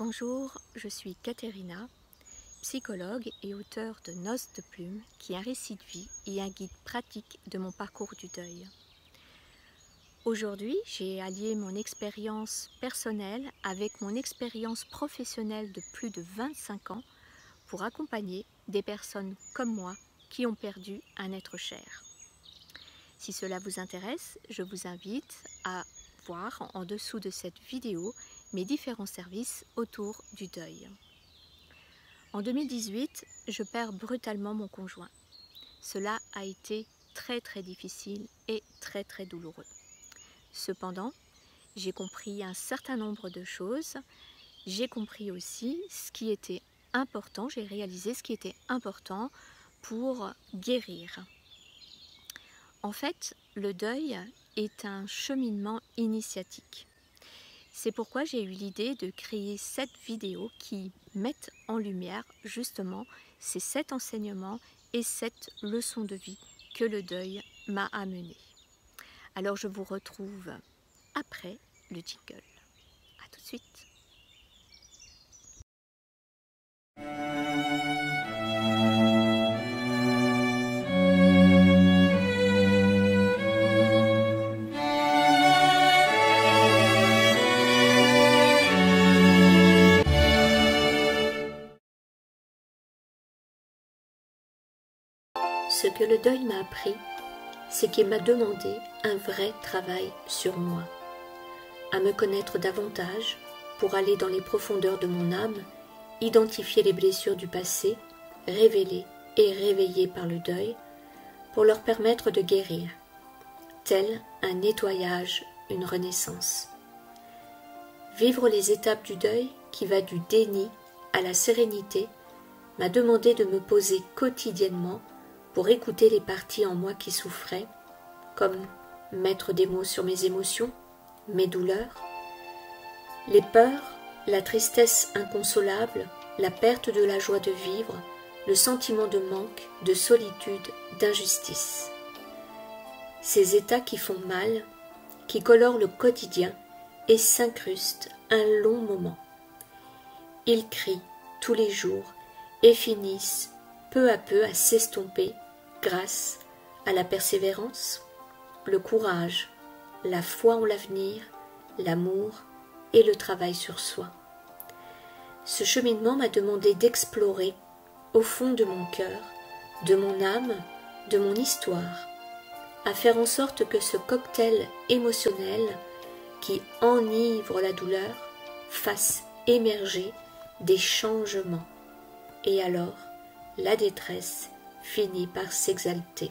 Bonjour, je suis Katerina, psychologue et auteure de Noces de plumes, qui est un récit de vie et un guide pratique de mon parcours du deuil. Aujourd'hui, j'ai allié mon expérience personnelle avec mon expérience professionnelle de plus de 25 ans pour accompagner des personnes comme moi qui ont perdu un être cher. Si cela vous intéresse, je vous invite à voir en dessous de cette vidéo mes différents services autour du deuil. En 2018, je perds brutalement mon conjoint. Cela a été très difficile et très douloureux. Cependant, j'ai compris un certain nombre de choses. J'ai compris aussi ce qui était important, j'ai réalisé ce qui était important pour guérir. En fait, le deuil est un cheminement initiatique. C'est pourquoi j'ai eu l'idée de créer cette vidéo qui mette en lumière justement ces 7 enseignements et cette leçon de vie que le deuil m'a amené. Alors je vous retrouve après le jingle. A tout de suite. Ce que le deuil m'a appris, c'est qu'il m'a demandé un vrai travail sur moi, à me connaître davantage pour aller dans les profondeurs de mon âme, identifier les blessures du passé, révélées et réveillées par le deuil, pour leur permettre de guérir, tel un nettoyage, une renaissance. Vivre les étapes du deuil, qui va du déni à la sérénité, m'a demandé de me poser quotidiennement pour écouter les parties en moi qui souffraient, comme mettre des mots sur mes émotions, mes douleurs, les peurs, la tristesse inconsolable, la perte de la joie de vivre, le sentiment de manque, de solitude, d'injustice. Ces états qui font mal, qui colorent le quotidien et s'incrustent un long moment. Ils crient tous les jours et finissent peu à peu à s'estomper grâce à la persévérance, le courage, la foi en l'avenir, l'amour et le travail sur soi. Ce cheminement m'a demandé d'explorer au fond de mon cœur, de mon âme, de mon histoire, à faire en sorte que ce cocktail émotionnel qui enivre la douleur fasse émerger des changements. Et alors, la détresse finit par s'exalter.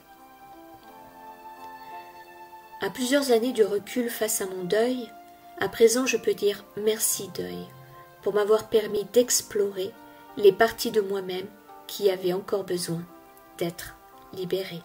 À plusieurs années du recul face à mon deuil, à présent je peux dire merci deuil pour m'avoir permis d'explorer les parties de moi-même qui avaient encore besoin d'être libérées.